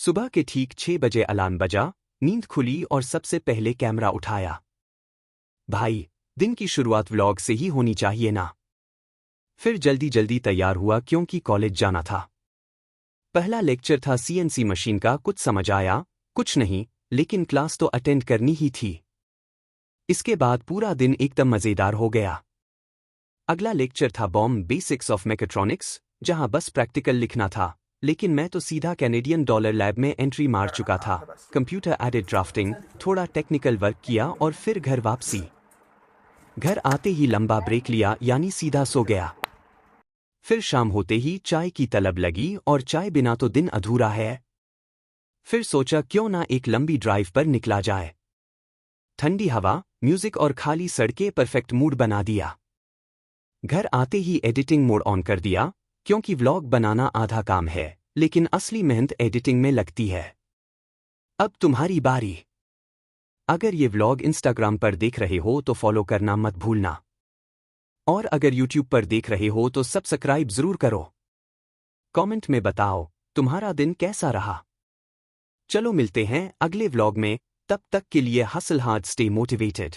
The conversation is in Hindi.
सुबह के ठीक 6 बजे अलार्म बजा, नींद खुली और सबसे पहले कैमरा उठाया। भाई, दिन की शुरुआत व्लॉग से ही होनी चाहिए ना। फिर जल्दी जल्दी तैयार हुआ क्योंकि कॉलेज जाना था। पहला लेक्चर था सीएनसी मशीन का। कुछ समझ आया, कुछ नहीं, लेकिन क्लास तो अटेंड करनी ही थी। इसके बाद पूरा दिन एकदम मज़ेदार हो गया। अगला लेक्चर था बॉम्ब बेसिक्स ऑफ मैकेट्रॉनिक्स, जहां बस प्रैक्टिकल लिखना था, लेकिन मैं तो सीधा कैनेडियन डॉलर लैब में एंट्री मार चुका था। कंप्यूटर एडेड ड्राफ्टिंग, थोड़ा टेक्निकल वर्क किया और फिर घर वापसी। घर आते ही लंबा ब्रेक लिया, यानी सीधा सो गया। फिर शाम होते ही चाय की तलब लगी और चाय बिना तो दिन अधूरा है। फिर सोचा क्यों ना एक लंबी ड्राइव पर निकला जाए। ठंडी हवा, म्यूजिक और खाली सड़कें परफेक्ट मूड बना दिया। घर आते ही एडिटिंग मोड ऑन कर दिया, क्योंकि व्लॉग बनाना आधा काम है, लेकिन असली मेहनत एडिटिंग में लगती है। अब तुम्हारी बारी। अगर ये व्लॉग इंस्टाग्राम पर देख रहे हो तो फॉलो करना मत भूलना। और अगर यूट्यूब पर देख रहे हो तो सब्सक्राइब जरूर करो। कमेंट में बताओ तुम्हारा दिन कैसा रहा। चलो मिलते हैं अगले व्लॉग में, तब तक के लिए हसल हार्ड, स्टे मोटिवेटेड।